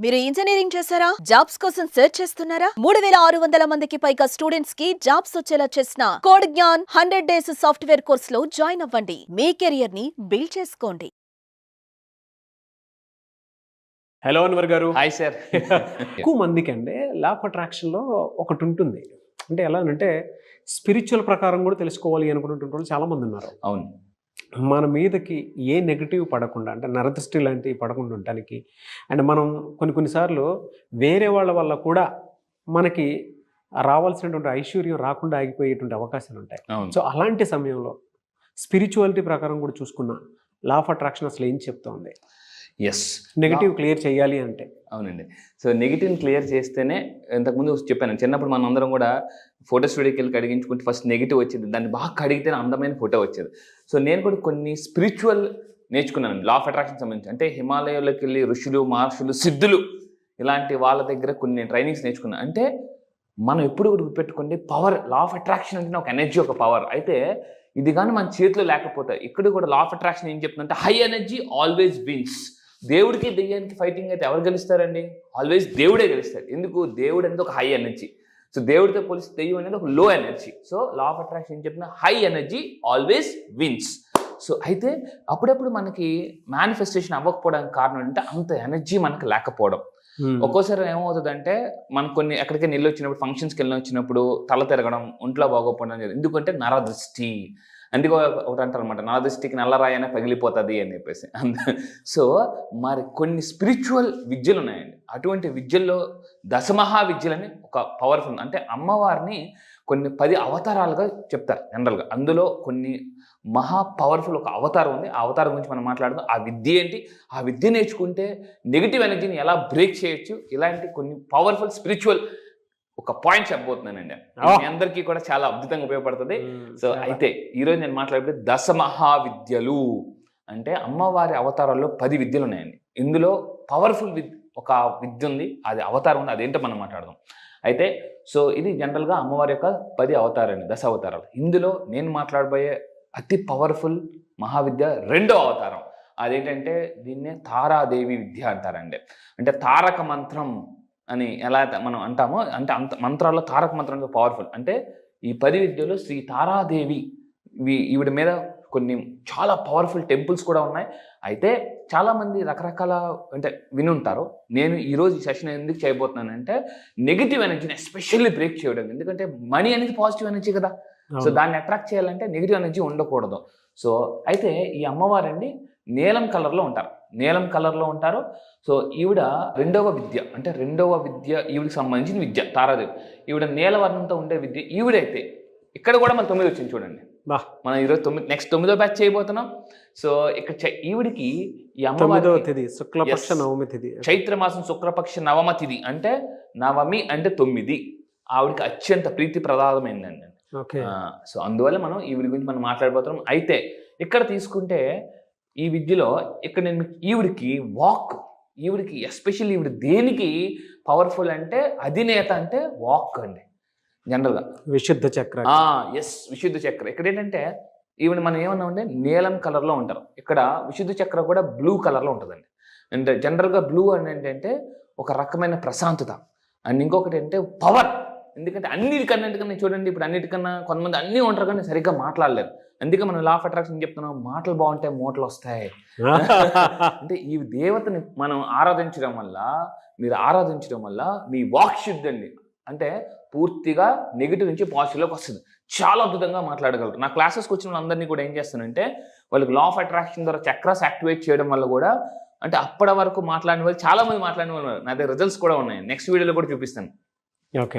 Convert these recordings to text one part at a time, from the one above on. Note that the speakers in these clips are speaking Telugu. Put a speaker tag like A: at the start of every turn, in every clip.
A: మీరు ఇంజనీరింగ్ చేశారా? జాబ్స్ కోసం సెర్చ్ చేస్తున్నారా? 3600 మందికి పైగా స్టూడెంట్స్ కి జాబ్స్ వచ్చేలా చేసిన code Gyan 100 days software course లో జాయిన్ అవ్వండి. మీ కెరియర్ ని బిల్డ్ చేసుకోండి.
B: హలో అన్వర్ గారు.
C: Hi sir.
B: ఎక్కువ మందికి అండి లా ఆఫ్ అట్రాక్షన్లో ఒకటి ఉంటుంది. అంటే ఎలా అంటే స్పిరిచువల్ ప్రకారం కూడా తెలుసుకోవాలి అనుకున్నటువంటి వాళ్ళు చాలామంది ఉన్నారు.
C: అవును.
B: మన మీదకి ఏ నెగిటివ్ పడకుండా, అంటే నరదృష్టి లాంటివి పడకుండా ఉండటానికి, అండ్ మనం కొన్నిసార్లు వేరే వాళ్ళ వల్ల కూడా మనకి రావాల్సినటువంటి ఐశ్వర్యం రాకుండా ఆగిపోయేటువంటి అవకాశాలు ఉంటాయి. సో అలాంటి సమయంలో స్పిరిచువాలిటీ ప్రకారం కూడా చూసుకున్న లా ఆఫ్ అట్రాక్షన్ అసలు ఏం చెప్తోంది?
C: ఎస్,
B: నెగిటివ్ క్లియర్ చేయాలి అంటే.
C: అవునండి. సో నెగిటివ్ని క్లియర్ చేస్తేనే, ఇంతకుముందు చెప్పాను, చిన్నప్పుడు మనం అందరం కూడా ఫోటో స్టూడియోకి వెళ్ళి కడిగించుకుంటే ఫస్ట్ నెగిటివ్ వచ్చేది, దాన్ని బాగా కడిగితేనే అందమైన ఫోటో వచ్చేది. సో నేను కూడా కొన్ని స్పిరిచువల్ నేర్చుకున్నాను లా ఆఫ్ అట్రాక్షన్ సంబంధించి. అంటే హిమాలయాల్లోకి వెళ్ళి ఋషులు, మహర్షులు, సిద్ధులు ఇలాంటి వాళ్ళ దగ్గర కొన్ని ట్రైనింగ్స్ నేర్చుకున్నాను. అంటే మనం ఎప్పుడు కూడా గుర్తుపెట్టుకోండి, పవర్, లా ఆఫ్ అట్రాక్షన్ అంటే ఒక ఎనర్జీ, ఒక పవర్. అయితే ఇది కానీ మన చేతిలో లేకపోతే, ఇక్కడ కూడా లా ఆఫ్ అట్రాక్షన్ ఏం చెప్తుందంటే హై ఎనర్జీ ఆల్వేస్ విన్స్. దేవుడికి దెయ్యానికి ఫైటింగ్ అయితే ఎవరు గెలుస్తారండి? ఆల్వేస్ దేవుడే గెలుస్తాడు. ఎందుకు? దేవుడు అనేది ఒక హై ఎనర్జీ. సో దేవుడితో పోలిస్తే దెయ్యం అనేది ఒక low energy. So law of attraction ఏం చెప్పిన high energy always wins. So అయితే అప్పుడప్పుడు మనకి మేనిఫెస్టేషన్ అవ్వకపోవడానికి కారణం అంటే అంత ఎనర్జీ మనకు లేకపోవడం. ఒక్కోసారి ఏమవుతుందంటే మనకు కొన్ని ఎక్కడికి వెళ్ళి వచ్చినప్పుడు, ఫంక్షన్స్కి వెళ్ళి వచ్చినప్పుడు తల తిరగడం, ఒంట్లో బాగోపోవడం, ఎందుకంటే నరదృష్టి. అందుకే ఒకటి అంటారు అనమాట, నరదృష్టికి నల్లరాయనే పగిలిపోతుంది అని చెప్పేసి. సో మరి కొన్ని స్పిరిచువల్ విద్యలు ఉన్నాయండి. అటువంటి విద్యల్లో దశమహా విద్యలని ఒక పవర్ఫుల్, అంటే అమ్మవారిని కొన్ని 10 అవతారాలుగా చెప్తారు జనరల్గా. అందులో కొన్ని మహా పవర్ఫుల్ ఒక అవతారం ఉంది. ఆ అవతారం గురించి మనం మాట్లాడదాం. ఆ విద్య ఏంటి, ఆ విద్య నేర్చుకుంటే నెగిటివ్ ఎనర్జీని ఎలా బ్రేక్ చేయొచ్చు, ఇలాంటి కొన్ని పవర్ఫుల్ స్పిరిచువల్ ఒక పాయింట్ చెప్పబోతున్నానండి. మీ అందరికీ కూడా చాలా అద్భుతంగా ఉపయోగపడుతుంది. సో అయితే ఈరోజు నేను మాట్లాడే దశమహావిద్యలు అంటే అమ్మవారి అవతారాల్లో 10 విద్యలు ఉన్నాయండి. ఇందులో పవర్ఫుల్ ఒక విద్య ఉంది, అది అవతారం ఉంది, అదేంటో మనం మాట్లాడదాం. అయితే సో ఇది జనరల్గా అమ్మవారి యొక్క 10 అవతారాలు, 10 అవతారాలు. ఇందులో నేను మాట్లాడబోయే అతి పవర్ఫుల్ మహావిద్య 2వ అవతారం. అదేంటంటే దీన్నే తారాదేవి విద్య అంటారండి. అంటే తారక మంత్రం అని ఎలా మనం అంటామో, అంటే అంత మంత్రాల్లో తారక మంత్రం పవర్ఫుల్. అంటే ఈ 10 విద్యలో శ్రీ తారాదేవి, ఈవిడ మీద కొన్ని చాలా పవర్ఫుల్ టెంపుల్స్ కూడా ఉన్నాయి. అయితే చాలామంది రకరకాల అంటే వినుంటారు. నేను ఈరోజు ఈ సెషన్ ఎందుకు చేయబోతున్నానంటే నెగిటివ్ ఎనర్జీని ఎస్పెషల్లీ బ్రేక్ చేయడం. ఎందుకంటే మనీ అనేది పాజిటివ్ ఎనర్జీ కదా. సో దాన్ని అట్రాక్ట్ చేయాలంటే నెగిటివ్ ఎనర్జీ ఉండకూడదు. సో అయితే ఈ అమ్మవారండి నీలం కలర్లో ఉంటారు. నీలం కలర్లో ఉంటారు. సో ఈవిడ 2వ విద్య, అంటే 2వ విద్య ఈవిడికి సంబంధించిన విద్య తారాదేవి. ఈవిడ నీలవర్ణంతో ఉండే విద్య ఈవిడైతే. ఇక్కడ కూడా మన 9 వచ్చింది చూడండి. మనం ఈరోజు నెక్స్ట్ 9వ బ్యాచ్ చేయబోతున్నాం. సో ఇక్కడ ఈవిడికి ఈ అమ్మవారి
B: శుక్లపక్ష నవమి తిథి,
C: చైత్ర మాసం శుక్లపక్ష నవమ తిథి, అంటే నవమి అంటే 9, ఆవిడికి అత్యంత ప్రీతి ప్రదాదమైందండి. సో అందువల్ల మనం ఈవిడి గురించి మనం మాట్లాడబోతున్నాం. అయితే ఇక్కడ తీసుకుంటే ఈ విద్యలో ఇక్కడ నేను ఈవిడికి వాక్, ఈవిడికి ఎస్పెషల్లీ ఈవిడ దేనికి పవర్ఫుల్ అంటే అధినేత అంటే వాక్ అండి. జనరల్గా
B: విశుద్ధ చక్ర.
C: ఎస్, విశుద్ధ చక్ర. ఇక్కడ ఏంటంటే ఈవిడ మనం ఏమన్నా ఉంటే నీలం కలర్లో ఉంటారు. ఇక్కడ విశుద్ధ చక్ర కూడా బ్లూ కలర్లో ఉంటుందండి. అంటే జనరల్గా బ్లూ అని ఏంటంటే ఒక రకమైన ప్రశాంతత, అండ్ ఇంకొకటి అంటే పవర్. ఎందుకంటే అన్నిటికన్నా చూడండి, ఇప్పుడు అన్నిటికన్నా కొంతమంది అన్నీ ఉంటారు కానీ సరిగ్గా మాట్లాడలేరు. అందుకే మనం లా ఆఫ్ అట్రాక్షన్ చెప్తున్నాం, మాటలు బాగుంటే మూటలు వస్తాయి. అంటే ఈ దేవతని మనం ఆరాధించడం వల్ల, మీరు ఆరాధించడం వల్ల మీ వాక్ శుద్ధి అండి, అంటే పూర్తిగా నెగిటివ్ నుంచి పాజిటివ్లోకి వస్తుంది. చాలా అద్భుతంగా మాట్లాడగలరు. నా క్లాసెస్కి వచ్చిన వాళ్ళందరినీ కూడా ఏం చేస్తానంటే వాళ్ళకి లా ఆఫ్ అట్రాక్షన్ ద్వారా చక్రాస్ యాక్టివేట్ చేయడం వల్ల కూడా, అంటే అప్పటి వరకు మాట్లాడిన వాళ్ళు చాలా మంది మాట్లాడిన వాళ్ళు, నా దగ్గర రిజల్ట్స్ కూడా ఉన్నాయి. నెక్స్ట్ వీడియోలో కూడా చూపిస్తాను.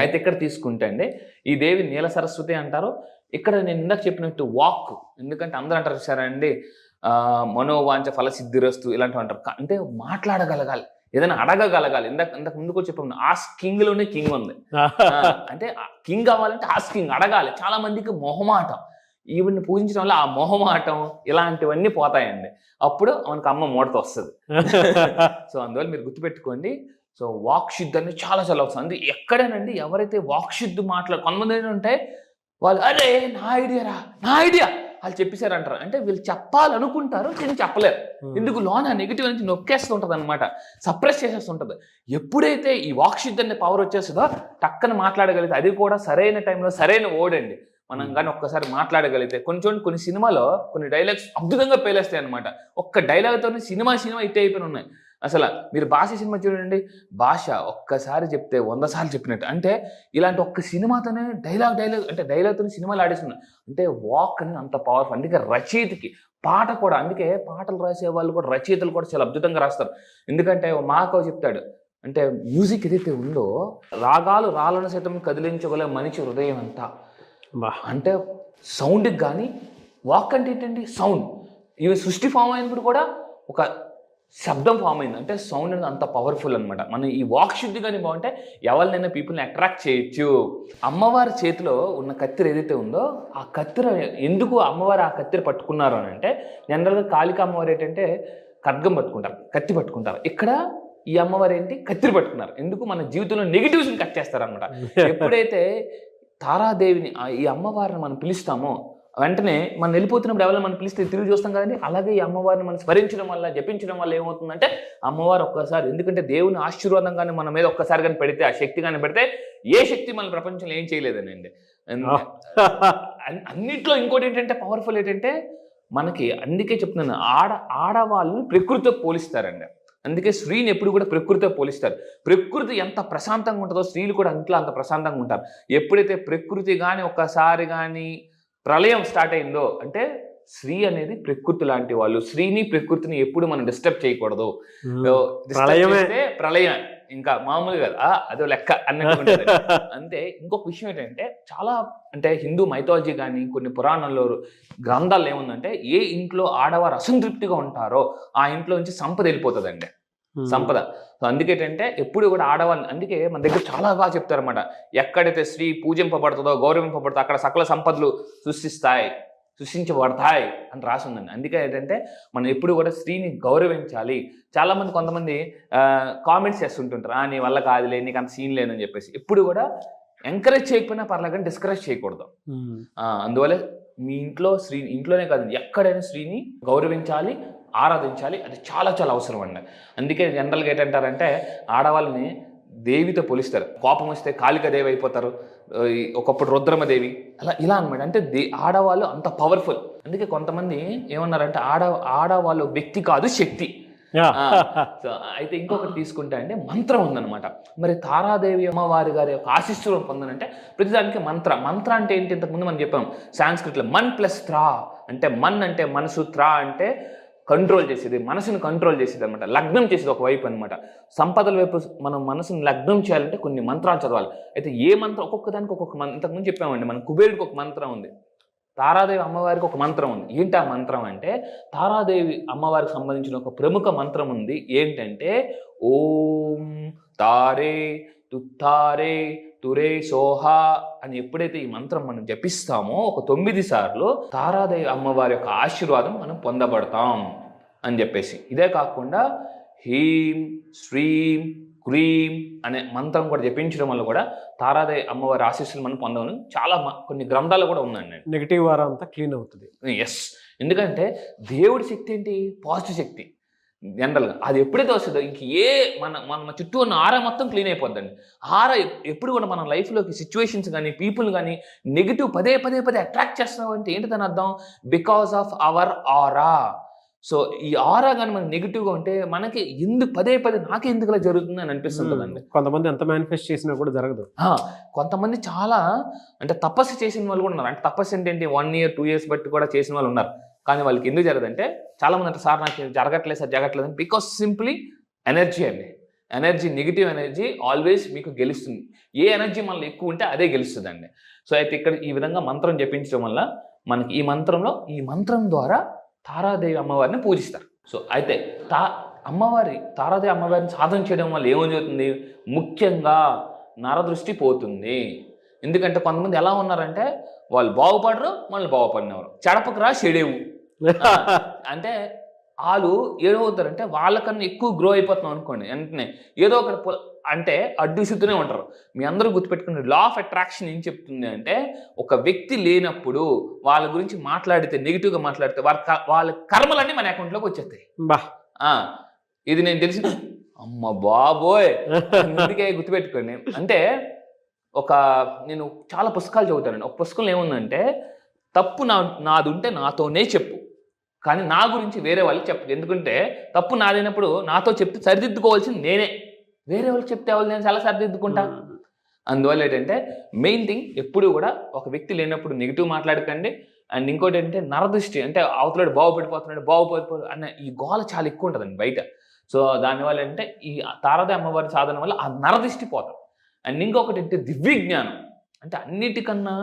C: అయితే ఇక్కడ తీసుకుంటే అండి ఈ దేవి నీల సరస్వతి అంటారు. ఇక్కడ నేను ఇందాక చెప్పినట్టు వాక్, ఎందుకంటే అందరూ అంటారు సరే అండి మనోవాంఛ ఫలసిద్ధిరస్తు ఇలాంటివి అంటారు. అంటే మాట్లాడగలగాలి, ఏదైనా అడగగలగాలి. ఇంతకు ముందుకు చెప్పాము కింగ్ లోనే కింగ్ ఉంది. అంటే కింగ్ అవ్వాలంటే కింగ్ అడగాలి. చాలా మందికి మొహమాటం, ఈవిడ్ని పూజించడం వల్ల ఆ మొహమాటం ఇలాంటివన్నీ పోతాయండి. అప్పుడు మనకు అమ్మ మూడతో వస్తుంది. సో అందువల్ల మీరు గుర్తుపెట్టుకోండి. సో వాక్ శుద్ధి అనేది చాలా చాలా అవసరం. అంటే ఎక్కడేనండి ఎవరైతే వాక్ శుద్ధి కొంతమంది ఏంటంటే వాళ్ళు అరే నా ఐడియా వాళ్ళు చెప్పేశారంటారు. అంటే వీళ్ళు చెప్పాలనుకుంటారు కానీ చెప్పలేరు. ఎందుకు లోన నెగిటివ్ నుంచి నొక్కేస్తుంటది అనమాట, సప్రెస్ చేసేస్తుంటది. ఎప్పుడైతే ఈ వాక్శుద్ధి అనే పవర్ వచ్చేస్తుందో టక్కన మాట్లాడగలిగితే, అది కూడా సరైన టైంలో సరైన ఓడండి. మనం కానీ ఒక్కసారి మాట్లాడగలిగితే కొన్ని సినిమాలో కొన్ని డైలాగ్స్ అద్భుతంగా పేలేస్తాయి అనమాట. ఒక్క డైలాగ్తో సినిమా హిట్ అయిపోయి ఉన్నాయి. అసలు మీరు భాష సినిమా చూడండి, భాష ఒక్కసారి చెప్తే 100 సార్లు చెప్పినట్టు. అంటే ఇలాంటి ఒక్క సినిమాతోనే డైలాగ్ అంటే డైలాగ్తో సినిమాలు ఆడేస్తున్నాయి. అంటే వాక్ అనేది అంత పవర్ఫుల్. అందుకే రచయితకి పాట కూడా, అందుకే పాటలు రాసే వాళ్ళు కూడా, రచయితలు కూడా చాలా అద్భుతంగా రాస్తారు. ఎందుకంటే మాకో చెప్తాడు, అంటే మ్యూజిక్ ఏదైతే ఉందో, రాగాలు రాళ్ళను సైతం కదిలించగల మనిషి హృదయం అంతా. అంటే సౌండ్కి కానీ, వాక్ అంటే ఏంటండి సౌండ్. ఇవి సృష్టి ఫామ్ అయినప్పుడు కూడా ఒక శబ్దం ఫామ్ అయింది. అంటే సౌండ్ అనేది అంత పవర్ఫుల్ అనమాట. మనం ఈ వాక్ శుద్ధి కానీ బాగుంటే ఎవరినైనా పీపుల్ని అట్రాక్ట్ చేయొచ్చు. అమ్మవారి చేతిలో ఉన్న కత్తిర ఏదైతే ఉందో, ఆ కత్తిర ఎందుకు అమ్మవారు ఆ కత్తిర పట్టుకున్నారు అని అంటే, జనరల్గా కాళిక అమ్మవారు ఏంటంటే ఖడ్గం పట్టుకుంటారు, కత్తి పట్టుకుంటారు. ఇక్కడ ఈ అమ్మవారు ఏంటి, కత్తిర పట్టుకున్నారు. ఎందుకు మన జీవితంలో నెగిటివ్స్ని కట్ చేస్తారు అనమాట. ఎప్పుడైతే తారాదేవిని, ఈ అమ్మవారిని మనం పిలుస్తామో, వెంటనే మనం వెళ్ళిపోతున్నప్పుడు ఎవరైనా మనం పిలిస్తే తిరిగి చూస్తాం కదండి. అలాగే ఈ అమ్మవారిని మనం స్మరించడం వల్ల, జపించడం వల్ల ఏమవుతుందంటే, అమ్మవారు ఒక్కసారి, ఎందుకంటే దేవుని ఆశీర్వాదం కానీ మన మీద ఒక్కసారి కానీ పెడితే, ఆ శక్తి కానీ పెడితే, ఏ శక్తి మన ప్రపంచంలో ఏం చేయలేదనండి. అన్నిట్లో ఇంకోటి ఏంటంటే పవర్ఫుల్ ఏంటంటే, మనకి అందుకే చెప్తున్నాను, ఆడవాళ్ళని ప్రకృతితో పోలిస్తారండి. అందుకే స్త్రీని ఎప్పుడు కూడా ప్రకృతితో పోలిస్తారు. ప్రకృతి ఎంత ప్రశాంతంగా ఉంటుందో స్త్రీలు కూడా ఇంట్లో అంత ప్రశాంతంగా ఉంటారు. ఎప్పుడైతే ప్రకృతి కానీ ఒక్కసారి కానీ ప్రళయం స్టార్ట్ అయిందో, అంటే స్త్రీ అనేది ప్రకృతి లాంటి వాళ్ళు. స్త్రీని ప్రకృతిని ఎప్పుడు మనం డిస్టర్బ్ చేయకూడదు. ప్రళయం ఇంకా మామూలు కదా, అదో లెక్క అన్నట్టు. అంటే ఇంకొక విషయం ఏంటంటే, చాలా అంటే హిందూ మైథాలజీ కానీ కొన్ని పురాణాల్లో గ్రంథాలు ఏముందంటే, ఏ ఇంట్లో ఆడవారు అసంతృప్తిగా ఉంటారో ఆ ఇంట్లో నుంచి సంపద వెళ్ళిపోతుందండి, సంపద. సో అందుకేంటంటే ఎప్పుడు కూడా ఆడవాళ్ళని, అందుకే మన దగ్గర చాలా బాగా చెప్తారన్నమాట, ఎక్కడైతే స్త్రీ పూజింపబడుతుందో, గౌరవింపబడుతుందో, అక్కడ సకల సంపదలు సృష్టించబడతాయి అని రాసి ఉందండి. అందుకే ఏంటంటే మనం ఎప్పుడు కూడా స్త్రీని గౌరవించాలి. చాలామంది కొంతమంది కామెంట్స్ చేస్తుంటుంటారు, నీ వల్ల కాదులే, నీకు అంత సీన్ లేదని చెప్పేసి. ఎప్పుడు కూడా ఎంకరేజ్ చేయకపోయినా పర్లేదు కానీ డిస్కరేజ్ చేయకూడదు. అందువల్ల మీ ఇంట్లోనే కాదు, ఎక్కడైనా స్త్రీని గౌరవించాలి, ఆరాధించాలి. అది చాలా చాలా అవసరం అండి. అందుకే జనరల్గా ఏంటంటారంటే, ఆడవాళ్ళని దేవితో పోలిస్తారు. కోపం వస్తే కాళికాదేవి అయిపోతారు, ఒకప్పుడు రుద్రమదేవి, ఇలా అనమాట. అంటే ఆడవాళ్ళు అంత పవర్ఫుల్. అందుకే కొంతమంది ఏమన్నారంటే, ఆడవాళ్ళు వ్యక్తి కాదు శక్తి. సో అయితే ఇంకొకటి తీసుకుంటే అంటే మంత్రం ఉందన్నమాట. మరి తారాదేవి అమ్మవారి గారి యొక్క ఆశీస్సులను పొందనంటే ప్రతిదానికి మంత్ర అంటే ఏంటి, ఇంతకుముందు మనం చెప్పాం సాంస్క్రిట్లో మన్ ప్లస్ త్రా అంటే, మన్ అంటే మనసు, త్రా అంటే కంట్రోల్ చేసేది, మనసుని కంట్రోల్ చేసేది అనమాట, లగ్నం చేసేది ఒకవైపు అనమాట. సంపదల వైపు మనం మనసుని లగ్నం చేయాలంటే కొన్ని మంత్రాలు చదవాలి. అయితే ఏ మంత్రం, ఒక్కొక్క దానికి ఒక్కొక్క ఇంతకుముందు చెప్పామండి, మన కుబేరుడికి ఒక మంత్రం ఉంది, తారాదేవి అమ్మవారికి ఒక మంత్రం ఉంది. ఏంటి ఆ మంత్రం అంటే, తారాదేవి అమ్మవారికి సంబంధించిన ఒక ప్రముఖ మంత్రం ఉంది. ఏంటంటే, ఓం తారే తుత్తారే తురే సోహా అని ఎప్పుడైతే ఈ మంత్రం మనం జపిస్తామో ఒక 9 సార్లు తారాదేవి అమ్మవారి యొక్క ఆశీర్వాదం మనం పొందబడతాం అని చెప్పేసి. ఇదే కాకుండా హీం శ్రీం క్రీం అనే మంత్రం కూడా జపించడం వల్ల కూడా తారాదేవి అమ్మవారి ఆశీస్సులు మనం పొందమని చాలా కొన్ని గ్రంథాలు కూడా ఉందండి.
B: నెగిటివ్ వారా అంతా క్లీన్ అవుతుంది.
C: ఎస్, ఎందుకంటే దేవుడి శక్తి ఏంటి, పాజిటివ్ శక్తి. జనరల్గా అది ఎప్పుడైతే వస్తుందో ఇంక మన చుట్టూ ఉన్న ఆరా మొత్తం క్లీన్ అయిపోద్దండి. ఆరా ఎప్పుడు కూడా మన లైఫ్లోకి సిచ్యువేషన్స్ కానీ పీపుల్ కానీ నెగిటివ్ పదే అట్రాక్ట్ చేస్తున్నాం అంటే ఏంటి దాని అర్థం, because of our aura. So ఈ ఆరా కానీ మనకి నెగిటివ్గా ఉంటే మనకి పదే నాకే ఎందుకు ఇలా జరుగుతుంది అని అనిపిస్తుంటుందండి.
B: కొంతమంది ఎంత మేనిఫెస్ట్ చేసినా కూడా జరగదు.
C: కొంతమంది చాలా అంటే తపస్సు చేసిన వాళ్ళు కూడా ఉన్నారు. అంటే తపస్సు ఏంటంటే 1 year 2 years బట్టి కూడా చేసిన వాళ్ళు ఉన్నారు. కానీ వాళ్ళకి ఎందుకు జరగదంటే, చాలా మంది అంటే సార్ నాకు జరగట్లేదు అని, బికాస్ సింప్లీ ఎనర్జీ అండి. ఎనర్జీ, నెగిటివ్ ఎనర్జీ ఆల్వేస్ మీకు గెలుస్తుంది. ఏ ఎనర్జీ మనలో ఎక్కువ ఉంటే అదే గెలుస్తుందండి. సో అయితే ఇక్కడ ఈ విధంగా మంత్రం జపించడం వల్ల మనకి ఈ మంత్రం ద్వారా తారాదేవి అమ్మవారిని పూజిస్తారు. సో అయితే తారాదేవి అమ్మవారిని సాధన చేయడం వల్ల ఏమవుతుంది, ముఖ్యంగా నరదృష్టి పోతుంది. ఎందుకంటే కొంతమంది ఎలా ఉన్నారంటే, వాళ్ళు బాగుపడరు, మనల్ని బాగుపడినవారు, చెడపకు రా చెడేవు అంటే వాళ్ళు ఏమవుతారంటే వాళ్ళకన్నా ఎక్కువ గ్రో అయిపోతున్నాం అనుకోండి, వెంటనే ఏదో ఒక అంటే అడ్డుసుతూనే ఉంటారు. మీ అందరూ గుర్తుపెట్టుకునే లా ఆఫ్ అట్రాక్షన్ ఏం చెప్తుంది అంటే, ఒక వ్యక్తి లేనప్పుడు వాళ్ళ గురించి మాట్లాడితే, నెగిటివ్గా మాట్లాడితే వాళ్ళ కర్మలన్నీ మన అకౌంట్లోకి వచ్చేస్తాయి. ఇది నేను తెలిసిన అమ్మ బాబోయ్, అందుకే గుర్తుపెట్టుకోండి. అంటే నేను చాలా పుస్తకాలు చదువుతానండి. ఒక పుస్తకంలో ఏముందంటే, తప్పు నాది ఉంటే నాతోనే చెప్పు, కానీ నా గురించి వేరే వాళ్ళకి చెప్పు. ఎందుకంటే తప్పు నాదైనప్పుడు నాతో చెప్తే సరిదిద్దుకోవాల్సింది నేనే, వేరే వాళ్ళకి చెప్తే వాళ్ళు నేను చాలా సరిదిద్దుకుంటా. అందువల్ల ఏంటంటే మెయిన్ థింగ్, ఎప్పుడు కూడా ఒక వ్యక్తి లేనప్పుడు నెగిటివ్ మాట్లాడకండి. అండ్ ఇంకోటి ఏంటంటే నరదృష్టి, అంటే అవతలాడు బాగుపడిపోతున్నాడు అన్న ఈ గోల చాలా ఎక్కువ ఉంటుందండి బయట. సో దానివల్ల అంటే ఈ తారాదేవి అమ్మవారి సాధన వల్ల ఆ నరదృష్టి పోతాం. అండ్ ఇంకొకటి అంటే దివ్యజ్ఞానం, అంటే అన్నిటికన్నా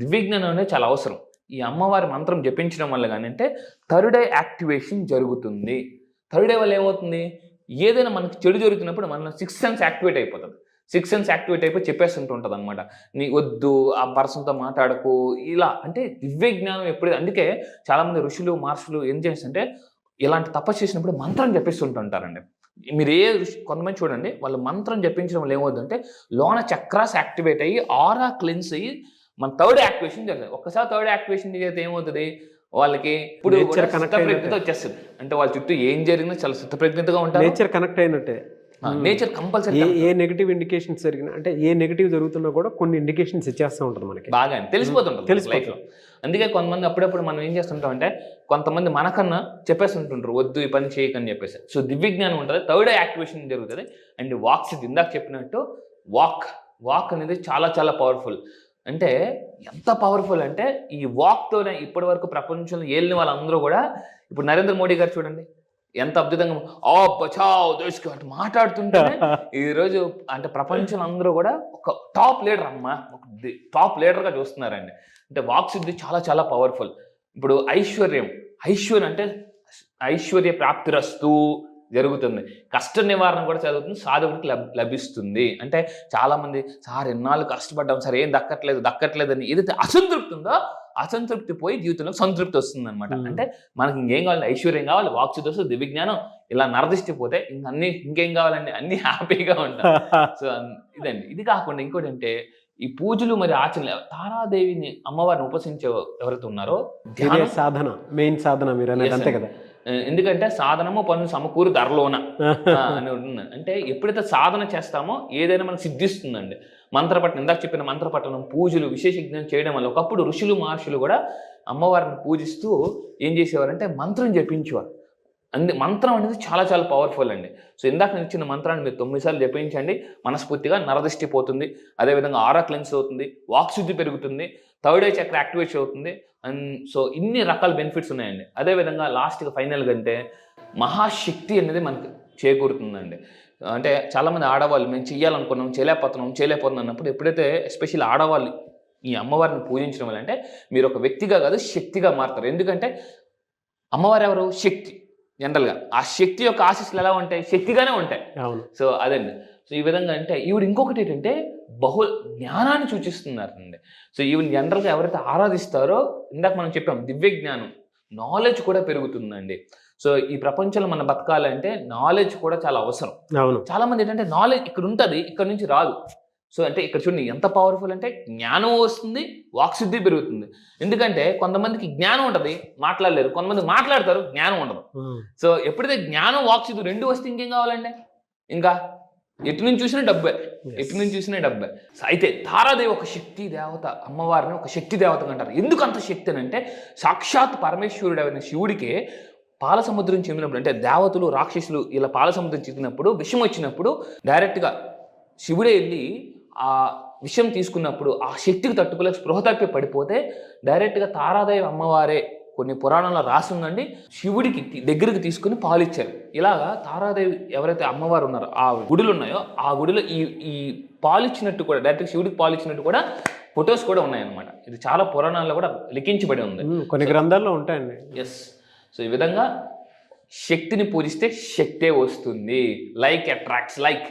C: దివ్యజ్ఞానం అనేది చాలా అవసరం. ఈ అమ్మవారి మంత్రం జపించడం వల్ల కానీ అంటే థర్డ్ ఐ యాక్టివేషన్ జరుగుతుంది. థర్డ్ ఐ వల్ల ఏమవుతుంది, ఏదైనా మనకి చెడు జరుగుతున్నప్పుడు మన 6th సెన్స్ యాక్టివేట్ అయిపోతుంది. 6th సెన్స్ యాక్టివేట్ అయిపోయి చెప్పేస్తుంటూ ఉంటుంది అనమాట, నీ వద్దు ఆ పర్సన్తో మాట్లాడకు ఇలా. అంటే దివ్య జ్ఞానం ఎప్పుడైతే, అందుకే చాలామంది ఋషులు మహర్షులు ఏం చేస్తుంటే ఇలాంటి తపస్సు చేసినప్పుడు మంత్రం జపిస్తుంటుంటారండి. మీరు కొంతమంది చూడండి, వాళ్ళు మంత్రం జపించడం వల్ల ఏమవుతుందంటే లోన చక్రాస్ యాక్టివేట్ అయ్యి ఆరా క్లెన్స్ అయ్యి మన థర్డ్ యాక్టివేషన్ జరుగుతుంది. ఒక్కసారి థర్డ్ యాక్టివేషన్ చేస్తే ఏమవుతుంది, వాళ్ళకి ఇప్పుడు స్థితప్రజ్ఞత వచ్చేస్తుంది. అంటే వాళ్ళ చుట్టూ ఏం జరిగినా చాలా స్థితప్రజ్ఞతగా ఉంటారు.
B: నేచర్ కనెక్ట్ అయినట్టే.
C: నేచర్ కంపల్సరీ
B: ఏ నెగిటివ్ ఇండికేషన్స్ జరిగినా, అంటే ఏ నెగిటివ్ జరుగుతున్నా కూడా కొన్ని ఇండికేషన్స్ ఇచ్చేస్తూ ఉంటుంది మనకి, బాగా
C: తెలిసిపోతుంటుంది లైఫ్లో. అందుకే కొంతమంది అప్పుడప్పుడు మనం ఏం చేస్తుంటాం అంటే, కొంతమంది మనకన్నా చెప్పేస్తుంటుంటారు వద్దు ఈ పని చేయకని చెప్పేసి. సో దివ్యజ్ఞానం ఉంటుంది, థర్డ్ ఐ యాక్టివేషన్ జరుగుతుంది. అండ్ వాక్స్, ఇందాక చెప్పినట్టు వాక్ అనేది చాలా చాలా పవర్ఫుల్. అంటే ఎంత పవర్ఫుల్ అంటే, ఈ వాక్తోనే ఇప్పటి వరకు ప్రపంచంలో ఏలిన వాళ్ళందరూ కూడా, ఇప్పుడు నరేంద్ర మోడీ గారు చూడండి ఎంత అద్భుతంగా బచావ్ దేశ్కి అంటే మాట్లాడుతుంటే, ఈరోజు అంటే ప్రపంచంలో అందరూ కూడా ఒక టాప్ లీడర్ ఒక టాప్ లీడర్గా చూస్తున్నారండి. అంటే వాక్ సిద్ధి చాలా చాలా పవర్ఫుల్. ఇప్పుడు ఐశ్వర్యం అంటే ఐశ్వర్య ప్రాప్తిరస్తు జరుగుతుంది, కష్ట నివారణ కూడా జరుగుతుంది, సాధకుడికి లభిస్తుంది. అంటే చాలామంది సార్ ఎన్నాళ్ళు కష్టపడ్డాం సార్ ఏం దక్కట్లేదు అని ఏదైతే అసంతృప్తి ఉందో, అసంతృప్తి పోయి జీవితంలో సంతృప్తి వస్తుంది అనమాట. అంటే మనకి ఇంకేం కావాలి, ఐశ్వర్యం కావాలి, వాక్సిద్ధి వస్తుంది, దివ్యజ్ఞానం, ఇలా నరదిష్టిపోతే ఇంకేం కావాలండి, అన్ని హ్యాపీగా ఉంటాం. సో ఇదండి. ఇది కాకుండా ఇంకోటి అంటే, ఈ పూజలు మరి ఆచరణ, తారాదేవిని అమ్మవారిని ఉపసించే ఎవరైతే ఉన్నారో
B: సాధన, మెయిన్ సాధన మీరు అనేది అంతే కదా.
C: ఎందుకంటే సాధనము పనులు సమకూరు ధరలోన అని ఉంటుంది. అంటే ఎప్పుడైతే సాధన చేస్తామో ఏదైనా మనకు సిద్ధిస్తుందండి. మంత్రపఠనం, ఇందాక చెప్పిన మంత్రపఠనం, పూజలు, విశేష యజ్ఞం చేయడం వల్ల ఒకప్పుడు ఋషులు మహర్షులు కూడా అమ్మవారిని పూజిస్తూ ఏం చేసేవారంటే మంత్రం జపించేవారు. మంత్రం అనేది చాలా చాలా పవర్ఫుల్ అండి. సో ఇందాక నేను ఇచ్చిన మంత్రాన్ని మీరు 9 సార్లు జపించండి, మనస్ఫూర్తిగా నరదృష్టి పోతుంది, అదేవిధంగా ఆరా క్లెన్స్ అవుతుంది, వాక్శుద్ధి పెరుగుతుంది, థర్డ్ ఐ చక్ర యాక్టివేట్ అవుతుంది. అండ్ సో ఇన్ని రకాల బెనిఫిట్స్ ఉన్నాయండి. అదేవిధంగా లాస్ట్గా ఫైనల్గా అంటే మహాశక్తి అనేది మనకు చేకూరుతుందండి. అంటే చాలామంది ఆడవాళ్ళు మేము చెయ్యాలనుకున్నాం, చేయలేకపోతున్నాం అన్నప్పుడు, ఎప్పుడైతే ఎస్పెషల్లీ ఆడవాళ్ళు ఈ అమ్మవారిని పూజించడం వల్ల అంటే మీరు ఒక వ్యక్తిగా కాదు శక్తిగా మారుతారు. ఎందుకంటే అమ్మవారు ఎవరు? శక్తి. జనరల్గా ఆ శక్తి యొక్క ఆశీస్సులు ఎలా ఉంటాయి? శక్తిగానే ఉంటాయి. సో అదండి. సో ఈ విధంగా అంటే ఈవిడ ఇంకొకటి ఏంటంటే జ్ఞానాన్ని సూచిస్తున్నారండి. సో ఈవిడ జనరల్గా ఎవరైతే ఆరాధిస్తారో, ఇందాక మనం చెప్పాం దివ్య జ్ఞానం, నాలెడ్జ్ కూడా పెరుగుతుందండి. సో ఈ ప్రపంచంలో మనం బతకాలంటే నాలెడ్జ్ కూడా చాలా అవసరం. చాలా మంది ఏంటంటే నాలెడ్జ్ ఇక్కడ ఉంటుంది, ఇక్కడ నుంచి రాదు. సో అంటే ఇక్కడ చూడండి ఎంత పవర్ఫుల్ అంటే, జ్ఞానం వస్తుంది, వాక్సిద్ధి పెరుగుతుంది. ఎందుకంటే కొంతమందికి జ్ఞానం ఉంటుంది, మాట్లాడలేరు, కొంతమంది మాట్లాడతారు, జ్ఞానం ఉండదు. సో ఎప్పుడైతే జ్ఞానం వాక్సిద్ధి రెండు వస్తే ఇంకేం కావాలండి? ఇంకా ఎటు నుంచి చూసినా డబ్బే. అయితే తారాదేవి ఒక శక్తి దేవత, అమ్మవారిని ఒక శక్తి దేవతగా అంటారు. ఎందుకు అంత శక్తి అని అంటే, సాక్షాత్ పరమేశ్వరుడు అయిన శివుడికి పాల సముద్రం చెందినప్పుడు, అంటే దేవతలు రాక్షసులు ఇలా పాల సముద్రం చెందినప్పుడు, విషం వచ్చినప్పుడు డైరెక్ట్గా శివుడే వెళ్ళి ఆ విషయం తీసుకున్నప్పుడు ఆ శక్తికి తట్టుకోలేక స్పృహ తప్పి పడిపోతే డైరెక్ట్గా తారాదేవి అమ్మవారే కొన్ని పురాణాల్లో రాసి ఉందండి, శివుడికి దగ్గరికి తీసుకుని పాలిచ్చారు. ఇలాగా తారాదేవి ఎవరైతే అమ్మవారు ఉన్నారో ఆ గుడులు ఉన్నాయో, ఆ గుడిలో ఈ పాలిచ్చినట్టు కూడా, డైరెక్ట్గా శివుడికి పాలిచ్చినట్టు కూడా ఫొటోస్ కూడా ఉన్నాయన్నమాట. ఇది చాలా పురాణాల్లో కూడా లిఖించబడి ఉంది,
B: కొన్ని గ్రంథాల్లో ఉంటాయండి.
C: ఎస్. సో ఈ విధంగా శక్తిని పూజిస్తే శక్తే వస్తుంది. Like attracts like.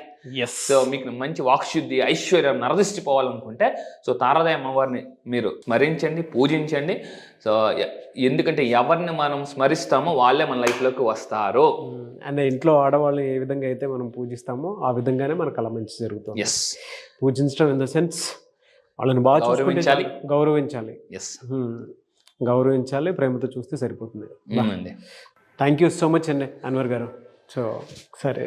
B: Yes
C: so మీకు మంచి వాక్శుద్ధి, ఐశ్వర్యం, నరదృష్టి పోవాలనుకుంటే సో తారాదేవి అమ్మవారిని మీరు స్మరించండి, పూజించండి. సో ఎందుకంటే ఎవరిని మనం స్మరిస్తామో వాళ్ళే మన లైఫ్లోకి వస్తారు.
B: అండ్ ఇంట్లో ఆడవాళ్ళు ఏ విధంగా అయితే మనం పూజిస్తామో ఆ విధంగానే మనకు అలా మంచి జరుగుతుంది.
C: ఎస్,
B: పూజించడం ఇన్ ద సెన్స్ వాళ్ళని బాగా
C: గౌరవించాలి.
B: గౌరవించాలి,
C: ఎస్
B: గౌరవించాలి, ప్రేమతో చూస్తే సరిపోతుంది.
C: అండి.
B: థ్యాంక్ యూ సో మచ్ అండి అన్వర్ గారు. సో సరే,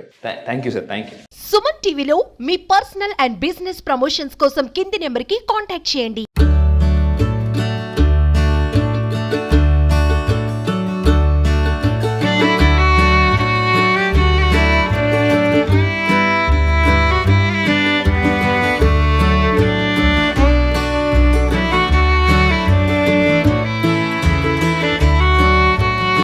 C: thank you sir, thank you.
D: Suman టీవీలో మీ పర్సనల్ అండ్ బిజినెస్ ప్రమోషన్స్ కోసం కింది నెంబర్కి కాంటాక్ట్ చేయండి.